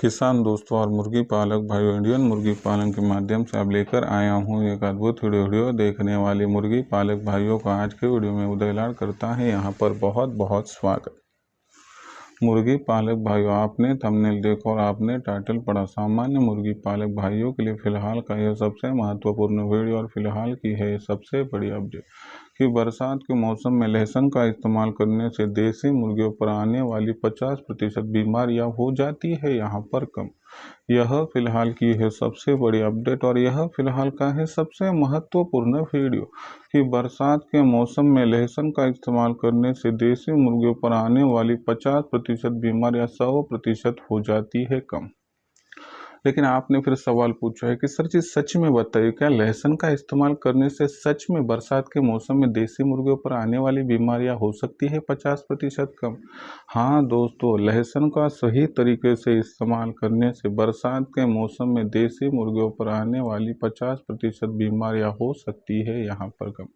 किसान दोस्तों और मुर्गी पालक भाइयों, इंडियन मुर्गी पालन के माध्यम से अब लेकर आया हूँ एक अद्भुत वीडियो। देखने वाले मुर्गी पालक भाइयों का आज के वीडियो में उदयलाल करता है यहाँ पर बहुत बहुत स्वागत। मुर्गी पालक भाइयों, आपने थंबनेल देखा और आपने टाइटल पढ़ा। सामान्य मुर्गी पालक भाइयों के लिए फिलहाल का यह सबसे महत्वपूर्ण वीडियो और फिलहाल की है सबसे बड़ी अपडेट कि बरसात के मौसम में लहसुन का इस्तेमाल करने से देसी मुर्गियों पर आने वाली 50% बीमारियां हो जाती है यहाँ पर कम। यह फिलहाल की है सबसे बड़ी अपडेट और यह फिलहाल का है सबसे महत्वपूर्ण वीडियो कि बरसात के मौसम में लहसुन का इस्तेमाल करने से देसी मुर्गियों पर आने वाली 50% बीमारियां 100% हो जाती है कम। लेकिन आपने फिर सवाल पूछा है कि सर जी सच में बताइए, क्या लहसुन का इस्तेमाल करने से सच में बरसात के मौसम में देसी मुर्गियों पर आने वाली बीमारियां हो सकती है 50% कम? हाँ दोस्तों, लहसुन का सही तरीके से इस्तेमाल करने से बरसात के मौसम में देसी मुर्गियों पर आने वाली 50% बीमारियां हो सकती है यहाँ पर कम।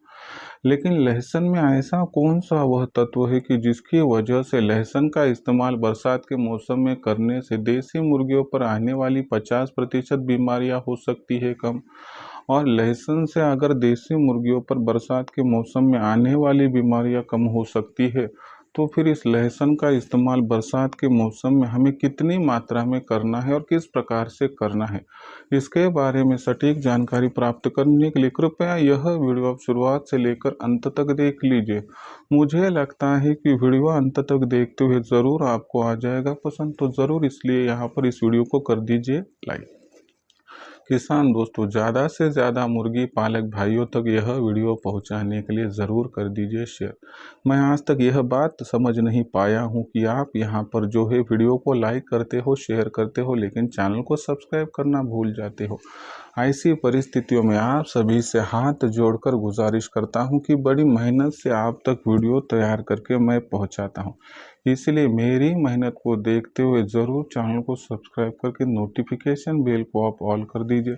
लेकिन लहसुन में ऐसा कौन सा वह तत्व है कि जिसकी वजह से लहसुन का इस्तेमाल बरसात के मौसम में करने से देसी मुर्गियों पर आने वाली 50% बीमारियां हो सकती है कम? और लहसुन से अगर देसी मुर्गियों पर बरसात के मौसम में आने वाली बीमारियां कम हो सकती है, तो फिर इस लहसुन का इस्तेमाल बरसात के मौसम में हमें कितनी मात्रा में करना है और किस प्रकार से करना है, इसके बारे में सटीक जानकारी प्राप्त करने के लिए कृपया यह वीडियो आप शुरुआत से लेकर अंत तक देख लीजिए। मुझे लगता है कि वीडियो अंत तक देखते हुए ज़रूर आपको आ जाएगा पसंद, तो ज़रूर इसलिए यहाँ पर इस वीडियो को कर दीजिए लाइक। किसान दोस्तों, ज़्यादा से ज़्यादा मुर्गी पालक भाइयों तक यह वीडियो पहुंचाने के लिए ज़रूर कर दीजिए शेयर। मैं आज तक यह बात समझ नहीं पाया हूं कि आप यहां पर जो है वीडियो को लाइक करते हो, शेयर करते हो, लेकिन चैनल को सब्सक्राइब करना भूल जाते हो। ऐसी परिस्थितियों में आप सभी से हाथ जोड़कर गुजारिश करता हूं कि बड़ी मेहनत से आप तक वीडियो तैयार करके मैं पहुंचाता हूं, इसलिए मेरी मेहनत को देखते हुए ज़रूर चैनल को सब्सक्राइब करके नोटिफिकेशन बेल को आप ऑल कर दीजिए,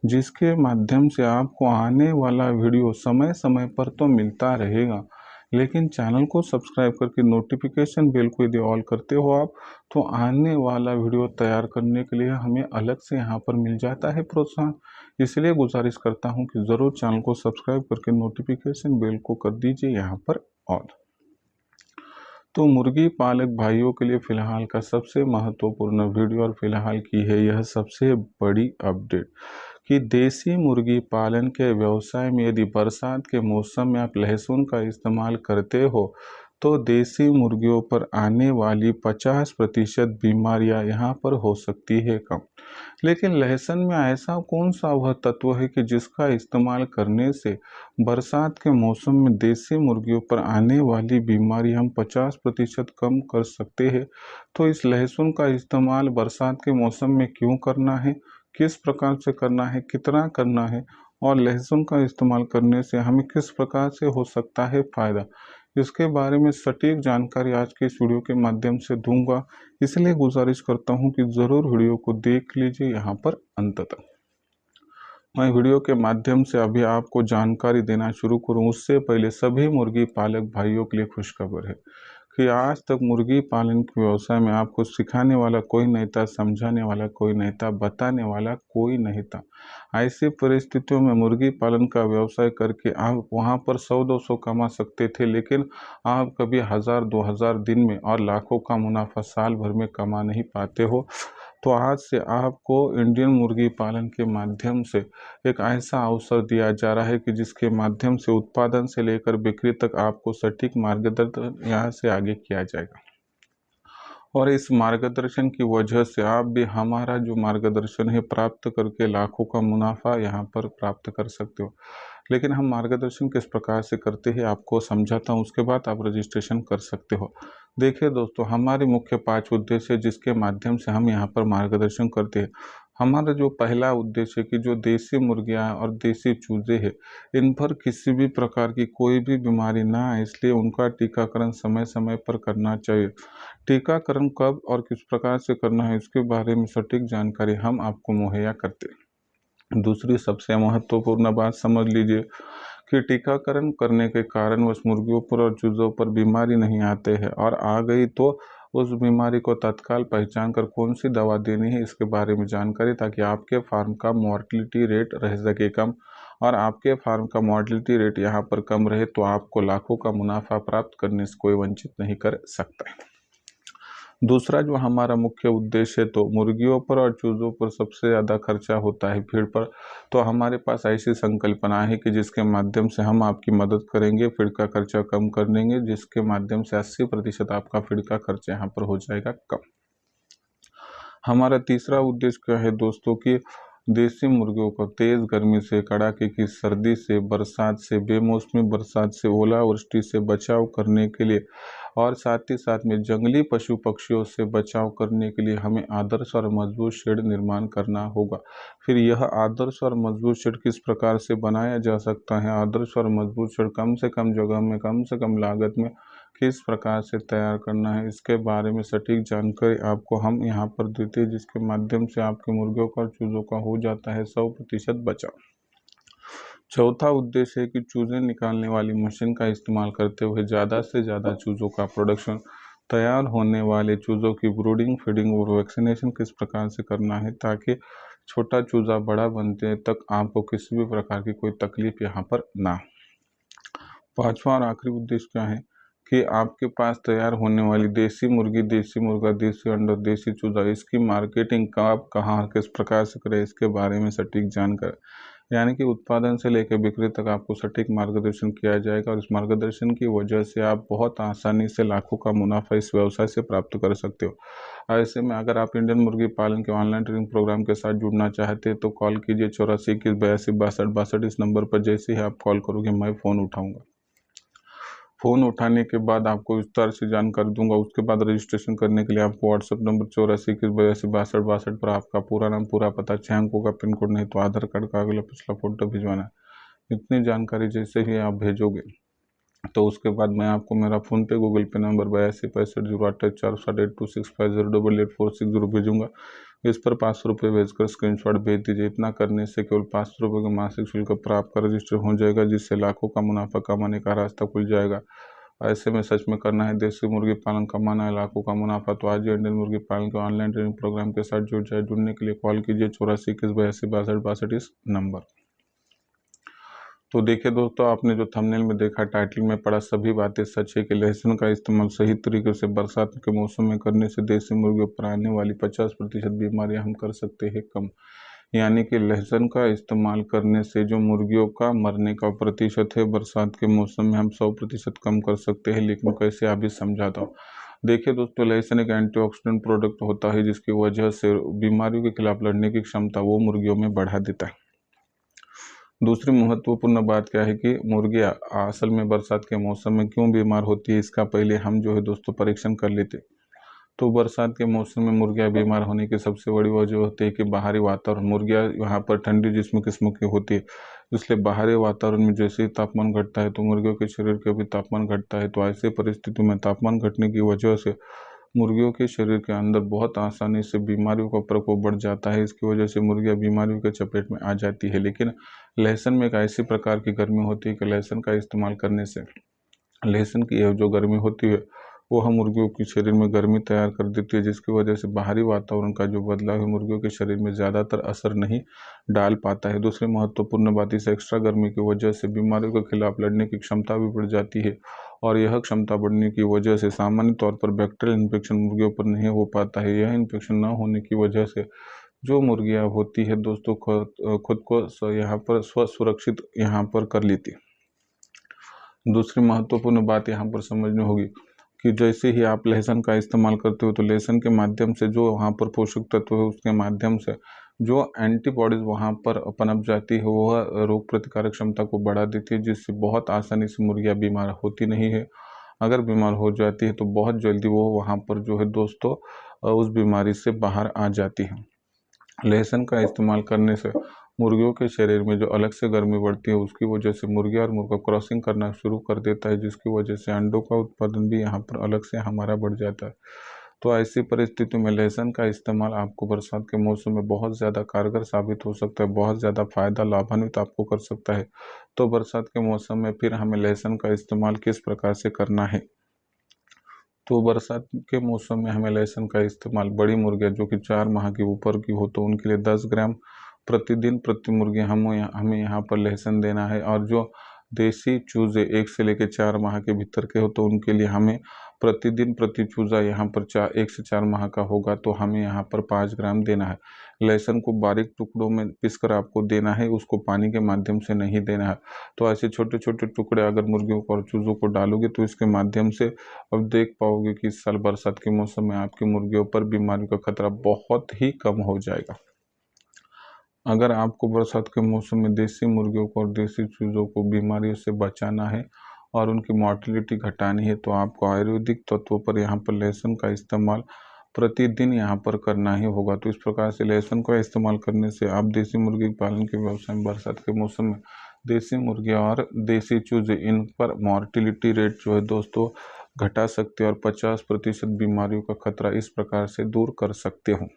जिसके माध्यम से आपको आने वाला वीडियो समय समय पर तो मिलता रहेगा, लेकिन चैनल को सब्सक्राइब करके नोटिफिकेशन बेल को यदि ऑल करते हो आप, तो आने वाला वीडियो तैयार करने के लिए हमें अलग से यहाँ पर मिल जाता है प्रोत्साहन। इसलिए गुजारिश करता हूँ कि ज़रूर चैनल को सब्सक्राइब करके नोटिफिकेशन बेल को कर दीजिए यहाँ पर ऑल। तो मुर्गी पालक भाइयों के लिए फिलहाल का सबसे महत्वपूर्ण वीडियो और फिलहाल की है यह सबसे बड़ी अपडेट कि देसी मुर्गी पालन के व्यवसाय में यदि बरसात के मौसम में आप लहसुन का इस्तेमाल करते हो, तो देसी मुर्गियों पर आने वाली 50% बीमारियां यहाँ पर हो सकती है कम। लेकिन लहसुन में ऐसा कौन सा वह तत्व है कि जिसका इस्तेमाल करने से बरसात के मौसम में देसी मुर्गियों पर आने वाली बीमारी हम 50% कम कर सकते हैं? तो इस लहसुन का इस्तेमाल बरसात के मौसम में क्यों करना है, किस प्रकार से करना है, कितना करना है, और लहसुन का इस्तेमाल करने से हमें किस प्रकार से हो सकता है फ़ायदा, इसके बारे में सटीक जानकारी आज के इस वीडियो के माध्यम से दूंगा। इसलिए गुजारिश करता हूं कि ज़रूर वीडियो को देख लीजिए यहाँ पर अंत तक। मैं वीडियो के माध्यम से अभी आपको जानकारी देना शुरू करूं उससे पहले सभी मुर्गी पालक भाइयों के लिए खुशखबर है कि आज तक मुर्गी पालन के व्यवसाय में आपको सिखाने वाला कोई नहीं था, समझाने वाला कोई नहीं था, बताने वाला कोई नहीं था। ऐसी परिस्थितियों में मुर्गी पालन का व्यवसाय करके आप वहां पर 100-200 कमा सकते थे, लेकिन आप कभी 1000-2000 दिन में और लाखों का मुनाफा साल भर में कमा नहीं पाते हो। तो आज से आपको इंडियन मुर्गी पालन के माध्यम से एक ऐसा अवसर दिया जा रहा है कि जिसके माध्यम से उत्पादन से लेकर बिक्री तक आपको सटीक मार्गदर्शन यहाँ से आगे किया जाएगा। और इस मार्गदर्शन की वजह से आप भी हमारा जो मार्गदर्शन है प्राप्त करके लाखों का मुनाफा यहाँ पर प्राप्त कर सकते हो। लेकिन हम मार्गदर्शन किस प्रकार से करते हैं आपको समझाता हूँ, उसके बाद आप रजिस्ट्रेशन कर सकते हो। देखिए दोस्तों, हमारे मुख्य 5 उद्देश्य जिसके माध्यम से हम यहाँ पर मार्गदर्शन करते हैं। हमारा जो पहला उद्देश्य है कि जो देसी मुर्गियाँ और देसी चूजे हैं, इन पर किसी भी प्रकार की कोई भी बीमारी ना आए, इसलिए उनका टीकाकरण समय समय पर करना चाहिए। टीकाकरण कब और किस प्रकार से करना है इसके बारे में सटीक जानकारी हम आपको मुहैया करते हैं। दूसरी सबसे महत्वपूर्ण बात समझ लीजिए कि टीकाकरण करने के कारणवश मुर्गियों पर और चूज़ों पर बीमारी नहीं आते हैं, और आ गई तो उस बीमारी को तत्काल पहचान कर कौन सी दवा देनी है इसके बारे में जानकारी, ताकि आपके फार्म का मॉर्टेलिटी रेट रह सके कम। और आपके फार्म का मॉर्टेलिटी रेट यहाँ पर कम रहे तो आपको लाखों का मुनाफा प्राप्त करने से कोई वंचित नहीं कर सकता है। दूसरा जो हमारा मुख्य उद्देश्य है, तो मुर्गियों पर और चूज़ों पर सबसे ज़्यादा खर्चा होता है फीड पर। तो हमारे पास ऐसी संकल्पना है कि जिसके माध्यम से हम आपकी मदद करेंगे, फीड का खर्चा कम कर देंगे, जिसके माध्यम से 80% आपका फीड का खर्चा यहाँ पर हो जाएगा कम। हमारा तीसरा उद्देश्य क्या है दोस्तों कि देसी मुर्गियों को तेज़ गर्मी से, कड़ाके की सर्दी से, बरसात से, बेमौसमी बरसात से, ओलावृष्टि से बचाव करने के लिए और साथ ही साथ में जंगली पशु पक्षियों से बचाव करने के लिए हमें आदर्श और मजबूत शेड निर्माण करना होगा। फिर यह आदर्श और मजबूत शेड किस प्रकार से बनाया जा सकता है, आदर्श और मजबूत शेड कम से कम जगह में, कम से कम लागत में किस प्रकार से तैयार करना है, इसके बारे में सटीक जानकारी आपको हम यहाँ पर देते हैं, जिसके माध्यम से आपके मुर्गियों का और चूज़ों का हो जाता है 100% बचाव। चौथा उद्देश्य है कि चूज़े निकालने वाली मशीन का इस्तेमाल करते हुए ज़्यादा से ज़्यादा चूज़ों का प्रोडक्शन, तैयार होने वाले चूज़ों की ब्रूडिंग, फीडिंग और वैक्सीनेशन किस प्रकार से करना है, ताकि छोटा चूज़ा बड़ा बनते तक आपको किसी भी प्रकार की कोई तकलीफ यहाँ पर ना हो। पांचवा और आखिरी उद्देश्य क्या है कि आपके पास तैयार होने वाली देसी मुर्गी, देसी मुर्गा, देसी अंडा, देशी चूज़ा, इसकी मार्केटिंग कब, कहाँ, किस प्रकार से करें, इसके बारे में सटीक जानकारी, यानी कि उत्पादन से लेकर बिक्री तक आपको सटीक मार्गदर्शन किया जाएगा। और इस मार्गदर्शन की वजह से आप बहुत आसानी से लाखों का मुनाफा इस व्यवसाय से प्राप्त कर सकते हो। ऐसे में अगर आप इंडियन मुर्गी पालन के ऑनलाइन ट्रेनिंग प्रोग्राम के साथ जुड़ना चाहते हैं तो कॉल कीजिए 84 21 82 62 इस नंबर पर। जैसे ही आप कॉल करोगे मैं फ़ोन उठाऊँगा। फ़ोन उठाने के बाद आपको विस्तार से जानकारी दूंगा। उसके बाद रजिस्ट्रेशन करने के लिए आपको व्हाट्सएप नंबर 84 21 82 62 पर आपका पूरा नाम, पूरा पता, 6 अंकों का पिन कोड नहीं तो आधार कार्ड का अगला पिछला फोटो भिजवाना है। इतनी जानकारी जैसे ही आप भेजोगे तो उसके बाद मैं आपको मेरा फ़ोनपे, गूगल पे नंबर 82 65 08 4 826508846 भेजूँगा। इस पर 500 रुपये भेजकर स्क्रीनशॉट भेज दीजिए। इतना करने से केवल 500 रुपये का मासिक शुल्क पर आपका रजिस्टर हो जाएगा, जिससे लाखों का मुनाफा कमाने का रास्ता खुल जाएगा। ऐसे में सच में करना है देसी मुर्गी पालन, कमाना है लाखों का मुनाफा। तो आज ही इंडियन मुर्गी पालन के ऑनलाइन ट्रेनिंग प्रोग्राम के साथ जुड़ जाए। जुड़ने के लिए कॉल कीजिए 84 21 82 62 इस नंबर। तो देखिए दोस्तों, आपने जो थंबनेल में देखा, टाइटल में पढ़ा, सभी बातें सच है कि लहसुन का इस्तेमाल सही तरीके से बरसात के मौसम में करने से देसी मुर्गियों पर आने वाली 50% बीमारियां हम कर सकते हैं कम। यानी कि लहसुन का इस्तेमाल करने से जो मुर्गियों का मरने का प्रतिशत है बरसात के मौसम में हम 100% कम कर सकते हैं। लेकिन कैसे, अभी समझाता हूँ। देखिए दोस्तों, लहसुन एक एंटीऑक्सीडेंट प्रोडक्ट होता है, जिसकी वजह से बीमारियों के खिलाफ लड़ने की क्षमता वो मुर्गियों में बढ़ा देता है। दूसरी महत्वपूर्ण बात क्या है कि मुर्गियाँ असल में बरसात के मौसम में क्यों बीमार होती है, इसका पहले हम जो है दोस्तों परीक्षण कर लेते। तो बरसात के मौसम में मुर्गियाँ बीमार होने की सबसे बड़ी वजह होती है कि बाहरी वातावरण, मुर्गियाँ यहाँ पर ठंडी जिस्म किस्म की होती है, इसलिए बाहरी वातावरण में जैसे ही तापमान घटता है तो मुर्गियों के शरीर का भी तापमान घटता है। तो ऐसी परिस्थितियों में तापमान घटने की वजह से मुर्गियों के शरीर के अंदर बहुत आसानी से बीमारियों का प्रकोप बढ़ जाता है। इसकी वजह से मुर्गियाँ बीमारियों के चपेट में आ जाती है। लेकिन लहसुन में एक ऐसी प्रकार की गर्मी होती है कि लहसुन का इस्तेमाल करने से लहसुन की यह जो गर्मी होती है वो हम मुर्गियों के शरीर में गर्मी तैयार कर देती है, जिसकी वजह से बाहरी वातावरण का जो बदलाव है मुर्गियों के शरीर में ज़्यादातर असर नहीं डाल पाता है। दूसरी महत्वपूर्ण बात, इस एक्स्ट्रा गर्मी की वजह से बीमारियों के खिलाफ लड़ने की क्षमता भी बढ़ जाती है। और यह क्षमता बढ़ने की वजह से सामान्य तौर पर बैक्टीरियल इन्फेक्शन मुर्गियों पर नहीं हो पाता है। यह इन्फेक्शन न होने की वजह से जो मुर्गियाँ होती है दोस्तों खुद को यहाँ पर सुरक्षित यहाँ पर कर लेती है। दूसरी महत्वपूर्ण बात यहाँ पर समझनी होगी कि जैसे ही आप लहसुन का इस्तेमाल करते हो तो लहसुन के माध्यम से जो वहाँ पर पोषक तत्व है उसके माध्यम से जो एंटीबॉडीज़ वहाँ पर पनप जाती है वह रोग प्रतिकारक क्षमता को बढ़ा देती है, जिससे बहुत आसानी से मुर्गियाँ बीमार होती नहीं है। अगर बीमार हो जाती है तो बहुत जल्दी वो वहाँ पर जो है दोस्तों उस बीमारी से बाहर आ जाती है। लहसुन का इस्तेमाल करने से मुर्गियों के शरीर में जो अलग से गर्मी बढ़ती है उसकी वजह से मुर्गिया और मुर्गा क्रॉसिंग करना शुरू कर देता है, जिसकी वजह से अंडों का उत्पादन भी यहाँ पर अलग से हमारा बढ़ जाता है। तो ऐसी परिस्थिति में लहसुन का इस्तेमाल आपको बरसात के मौसम में बहुत ज़्यादा कारगर साबित हो सकता है, बहुत ज़्यादा फायदा लाभान्वित आपको कर सकता है। तो बरसात के मौसम में फिर हमें लहसुन का इस्तेमाल किस प्रकार से करना है, तो बरसात के मौसम में हमें लहसुन का इस्तेमाल, बड़ी मुर्गियाँ जो कि 4 माह के ऊपर की हो तो उनके लिए 10 ग्राम प्रतिदिन प्रति मुर्गी हमें यहाँ पर लहसुन देना है। और जो देसी चूजे 1 से लेकर 4 माह के भीतर के हो तो उनके लिए हमें प्रतिदिन प्रति चूजा यहाँ पर 1 से 4 माह का होगा तो हमें यहाँ पर 5 ग्राम देना है। लहसुन को बारीक टुकड़ों में पीसकर आपको देना है, उसको पानी के माध्यम से नहीं देना है। तो ऐसे छोटे छोटे टुकड़े अगर मुर्गियों को और चूज़ों को डालोगे तो इसके माध्यम से अब देख पाओगे कि इस साल बरसात के मौसम में आपकी मुर्गियों पर बीमारियों का खतरा बहुत ही कम हो जाएगा। अगर आपको बरसात के मौसम में देसी मुर्गियों को और देसी चूज़ों को बीमारियों से बचाना है और उनकी मॉर्टिलिटी घटानी है तो आपको आयुर्वेदिक तत्वों पर यहाँ पर लहसुन का इस्तेमाल प्रतिदिन यहाँ पर करना ही होगा। तो इस प्रकार से लहसुन का इस्तेमाल करने से आप देसी मुर्गी पालन के व्यवसाय में बरसात के मौसम में देसी मुर्गियाँ और देसी चूजे इन पर मॉर्टिलिटी रेट जो है दोस्तों घटा सकते हो और 50% बीमारियों का खतरा इस प्रकार से दूर कर सकते हो।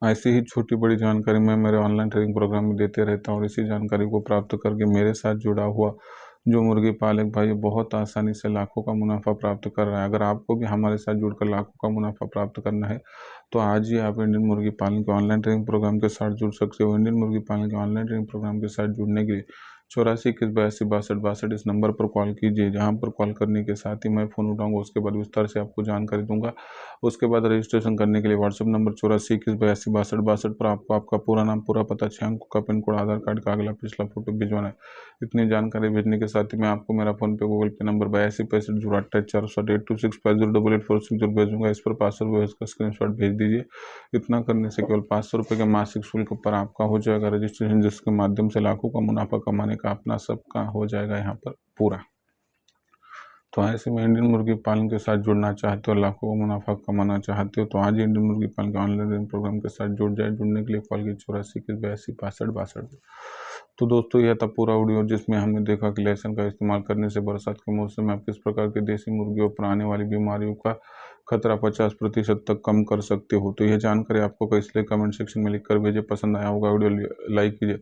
ऐसी ही छोटी बड़ी जानकारी मैं मेरे ऑनलाइन ट्रेनिंग प्रोग्राम में देते रहता हूँ और इसी जानकारी को प्राप्त करके मेरे साथ जुड़ा हुआ जो मुर्गी पालक भाई बहुत आसानी से लाखों का मुनाफा प्राप्त कर रहा है। अगर आपको भी हमारे साथ जुड़कर लाखों का मुनाफा प्राप्त करना है तो आज ही आप इंडियन मुर्गी पालन के ऑनलाइन ट्रेनिंग प्रोग्राम के साथ जुड़ सकते हो। इंडियन मुर्गी पालन के ऑनलाइन ट्रेनिंग प्रोग्राम के साथ जुड़ने के लिए 84 21 82 62 62 इस नंबर पर कॉल कीजिए, जहां पर कॉल करने के साथ ही मैं फ़ोन उठाऊंगा। उसके बाद विस्तार से आपको जानकारी दूंगा। उसके बाद रजिस्ट्रेशन करने के लिए व्हाट्सएप नंबर 84 21 82 62 62 पर आपको आपका पूरा नाम, पूरा पता, 6 अंक का पिन कोड, आधार कार्ड का अगला पिछला फोटो भिजवाना है। इतनी जानकारी भेजने के साथ ही मैं आपको मेरा फोन पे गूगल पे नंबर 82 65 028 400 826 508846 भेजूंगा। इस पर 500 रुपये का स्क्रीनशॉट भेज दीजिए। इतना करने से केवल 500 रुपये के मासिक शुल्क पर आपका हो जाएगा रजिस्ट्रेशन, जिसके माध्यम से लाखों का मुनाफा कमाने का अपना सबका हो जाएगा यहाँ पर पूरा। तो ऐसे में इंडियन मुर्गी पालन के साथ जुड़ना चाहते हो, लाखों का मुनाफा कमाना चाहते हो तो आज ही इंडियन मुर्गी पालन के ऑनलाइन प्रोग्राम के साथ जुड़ जाए। जुड़ने के लिए कॉल की 84 21 82 65 62। तो दोस्तों यह था पूरा वीडियो जिसमें हमने देखा कि लहसुन का इस्तेमाल करने से बरसात के मौसम में आप किस प्रकार के देसी मुर्गियों पर आने वाली बीमारियों का खतरा 50% तक कम कर सकते हो। तो यह जानकारी आपको कैसे लगी कमेंट सेक्शन में लिखकर भेजिए। पसंद आया होगा वीडियो लाइक कीजिए,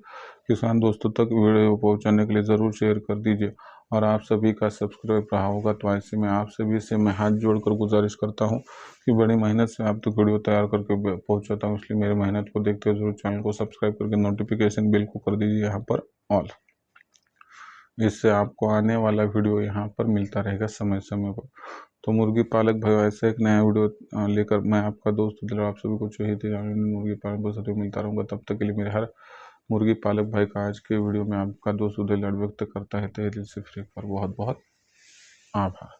किसान दोस्तों तक वीडियो पहुंचाने के लिए ज़रूर शेयर कर दीजिए और आप सभी का सब्सक्राइब रहा होगा। तो ऐसे में आप सभी से मैं हाथ जोड़कर गुजारिश करता हूं कि बड़ी मेहनत से आप तक वीडियो तैयार करके पहुंचाता हूं, इसलिए मेरी मेहनत को देखते हुए जरूर चैनल को सब्सक्राइब करके नोटिफिकेशन बिल को कर दीजिए यहाँ पर ऑल। इससे आपको आने वाला वीडियो यहाँ पर मिलता रहेगा समय समय पर। तो मुर्गी पालक भाई ऐसे एक नया वीडियो लेकर मैं आपका दोस्त दिल आप सभी को चाहिए थे मुर्गी पालक बस मिलता रहूँगा। तब तक के लिए मेरे हर मुर्गी पालक भाई का आज के वीडियो में आपका दोस्त उदय व्यक्त करता है तहे दिल से फ्री पर बहुत बहुत आभार।